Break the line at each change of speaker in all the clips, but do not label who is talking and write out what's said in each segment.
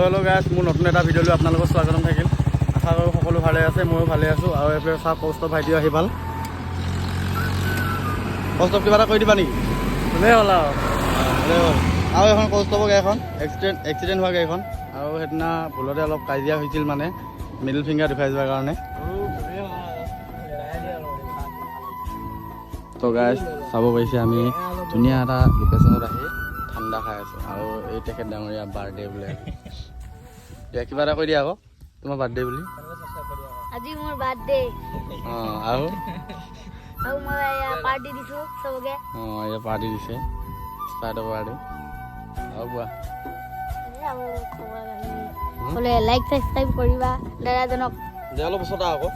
Hello' গাইছ, মোৰ নতুন এটা ভিডিঅ' লৈ আপোনালোকৰ স্বাগতম থাকিল। আশা কৰোঁ সকলো ভালে আছে, ময়ো ভালে আছোঁ। আৰু এইফালে চাওক কৌস্তভ ভাইটিও আহি ভাল। কৌস্তভ কিবা এটা কৰি দিবা নেকি?
ভালেই হ'ল আৰু
ভালেই হ'ল। আৰু এখন কৌস্তভৰ গাড়ীখন এক্সিডেণ্ট হোৱা গাড়ীখন, আৰু সেইদিনা ভুলতে অলপ কাজিয়া হৈছিল, মানে মিডল ফিংগাৰ দেখুৱাই যোৱাৰ কাৰণে। তো গাইছ, চাব পাৰিছে আমি ধুনীয়া এটা লোকেশ্যনত আহি ঠাণ্ডা খাই আছোঁ। আৰু এই তেখেত ডাঙৰীয়া বাৰ্থডে বোলে। এতিয়া কিবা এটা কৈ দিয়া আকৌ, তোমাৰ বাৰ্থডে বুলি।
আজি মোৰ বাৰ্থডে।
অঁ, আৰু
মই পাৰ্টি দিছোঁ চবকে।
অঁ, এয়া পাৰ্টি দিছে, ষ্টাৰ্টৰ পাৰ্টি। আৰু কোৱা,
বোলে লাইক ছাবস্ক্ৰাইব কৰিবা দাদাজনক।
যে অলপ ওচৰত আহ আকৌ,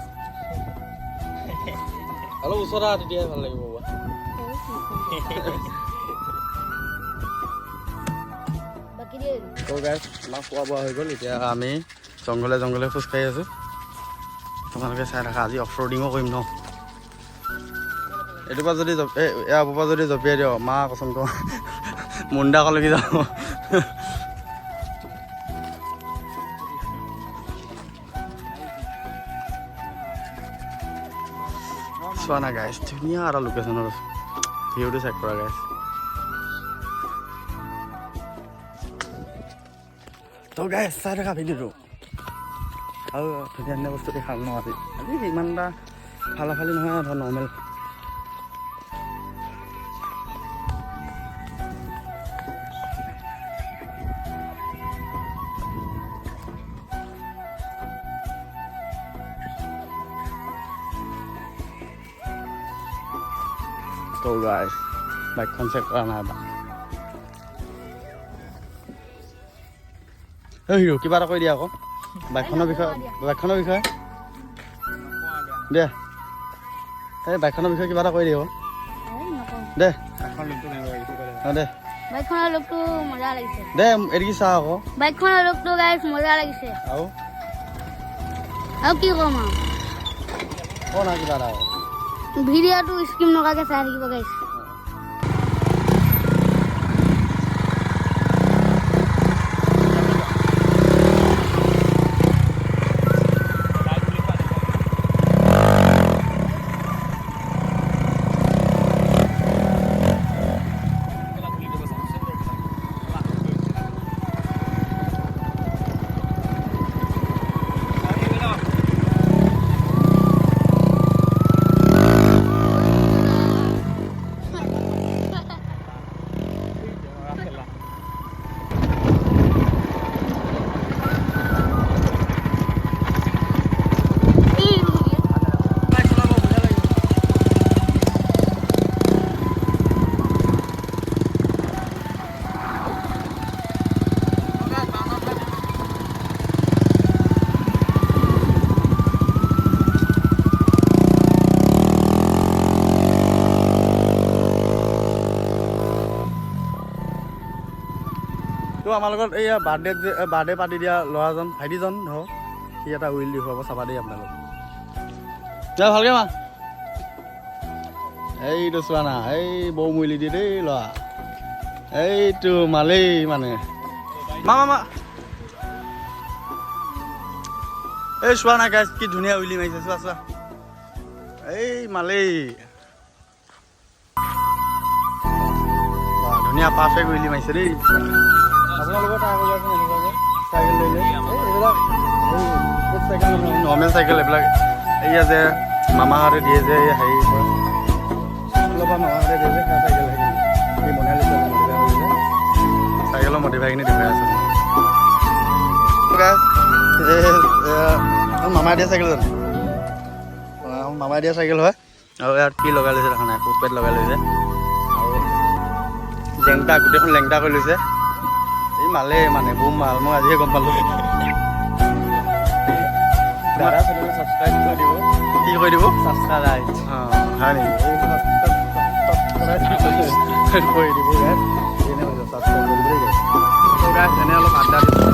অলপ ওচৰত আহ, তেতিয়াহে ভাল লাগিব। তো গাইছ, আমাৰ খোৱা বোৱা হৈ গ'ল। এতিয়া আমি জংঘলে জংঘলে খোজকাঢ়ি আছোঁ। তোমালোকে চাই থাকা, আজি অফ ৰ'ডিঙো কৰিম ন। এইটোৰ পৰা যদি এয়া পৰা যদি জঁপিয়াই দিয়ক, মা কচোন তো মুণ্ডাকলৈকে যাব। চোৱা না গাইছ, ধুনীয়া এটা লোকেশ্যনত আছোঁ। ভিউটো চেক কৰা গাইছ। তো গাইছ, চাই থাকা ভিডিঅ'টো। আৰু ধুনীয়া ধুনীয়া বস্তু দেখাল ন আজি। ইমান এটা ফালাফালি নহয়, ধৰ নৰ্মেল। তো গাইছ, বাইকখন চেক কৰা নাই এবাৰ। হিৰো কিবা এটা কৈ দিয়া আকৌ বাইকখনৰ বিষয়ে দে। এই বাইকখনৰ বিষয়ে কিবা এটা কৈ দিয়া আকৌ দে। অঁ দে,
বাইকখনৰ লুকটো মজা লাগিছে।
দে এদিকে চা আকৌ
বাইকখনৰ লুকটো গাইছ মজা লাগিছে।
আৰু
কি ক'ম আৰু,
ক না কিবা এটা আকৌ।
ভিডিঅ'টো স্কিপ নকৰাকৈ চাই থাকিব গাইছ। তো আমাৰ লগত এইয়া বাৰ্থডে পাৰ্টি দিয়া ল'ৰাজন ভাইটিজন ধৰক, সি এটা উইল দেখুৱাব, চাবা দেই আপোনালোক। যা ভালকে মা, এইটো চোৱা না, এই বৌ মুইলি দিয়ে দেই ল'ৰা, এইটো মালেই মানে মা এই চোৱা না গাইছ, কি ধুনীয়া উইলি মাৰিছে, চোৱা এই মালেই। ধুনীয়া পাৰফেক্ট উইলি মাৰিছে দেই। আপোনালোকৰ ট্ৰাই কৰিবাচোন এনেকুৱাকৈ চাইকেল লৈ এইবিলাক চাইকেল নহয়, নৰ্মেল চাইকেল এইবিলাক। এইয়া যে মামাহঁতে দিয়ে যে হেৰি স্কুলৰ পৰা মামাহঁতে দিয়ে যে সেয়া চাইকেল সেইখিনি এই বনাই লৈছে, মডিফাই কৰিছে। চাইকেলৰ মডিফাইখিনি দেখুৱাই আছে মামাই দিয়া চাইকেল জানো, মামাই দিয়া চাইকেল হয়। আৰু ইয়াত কি লগাই লৈছে দেখা নাই, ফুট পেড লগাই লৈছে, আৰু লেংটা গোটেইখন লেংটা কৰি লৈছে। এই মালে মানে বুম মাল, মই আজিহে গম পালোঁ। দাদা চেনেল ছাবস্ক্ৰাইব কৰি দিব। কি কৰি দিব? ছাবস্ক্ৰাইব। অঁ, হয় নেকি? কৰি দিব গাইছ, এনে হৈছে ছাবস্ক্ৰাইব কৰি দিব গাইছ। তো গাইছ, এনে অলপ আড্ডা দিছোঁ।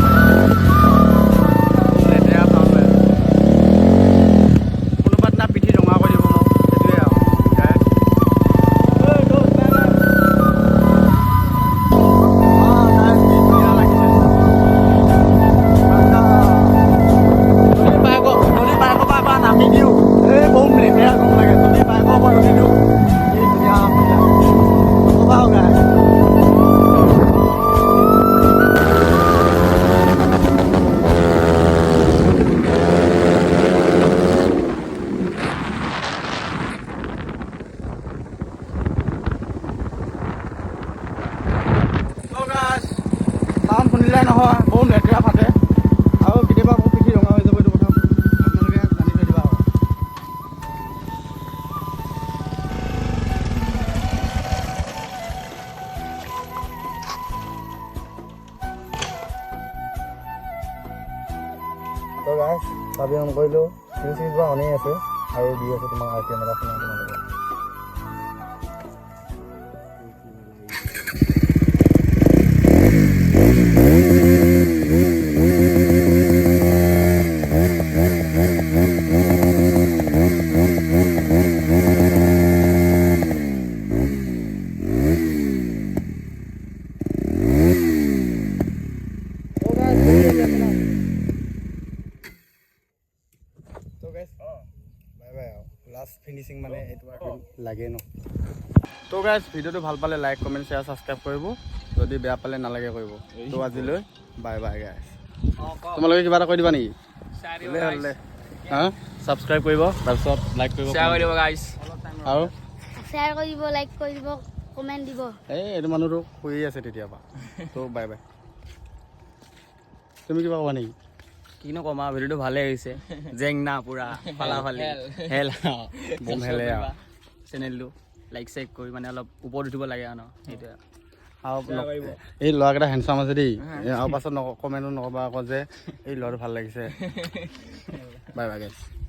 লেতেৰা পাওঁ কোনোবা দিনা পিঠি ৰঙা কৰি দিব মোক, সেইটোৱে আৰু গাইছ। চাবি অন কৰিলোঁ ফিউজ চিউজ বা অনেই আছে আৰু দি আছে তোমাক RPM এটা শুনা তোমালোকে লাষ্ট ফিনিচিং মানে এইটো লাগে ন তো গাইজ ভিডিঅ'টো ভাল পালে লাইক কমেণ্ট শ্বেয়াৰ ছাবস্ক্ৰাইব কৰিব যদি বেয়া পালে নালাগে কৰিব তো আজিলৈ বাই বাই গাইজ তোমালোকে কিবা এটা কৈ দিবা নেকি হা ছাবস্ক্ৰাইব কৰিব তাৰপিছত লাইক কৰিব
শ্বেয়াৰ কৰি দিব গাইছ
আৰু
শ্বেয়াৰ কৰিব লাইক কৰি দিব কমেণ্ট দিব
এই এইটো মানুহটো শুই আছে তেতিয়াৰ পৰা তো বাই বাই তুমি কিবা ক'বা নেকি
কিনো কম আৰু ভিডিঅ'টো ভালেই হৈছে জেং না পুৰা ফালাফালি হেল
বম হেলে
চেনেলটো লাইক চাইক কৰি মানে অলপ ওপৰত উঠিব লাগে আৰু ন সেইটোৱে
আৰু এই ল'ৰাকেইটা হেণ্ডচাম আছে দেই আৰু পাছত কমেণ্টো নক'বা আকৌ যে এই ল'ৰাটো ভাল লাগিছে বাই বাই গাইছ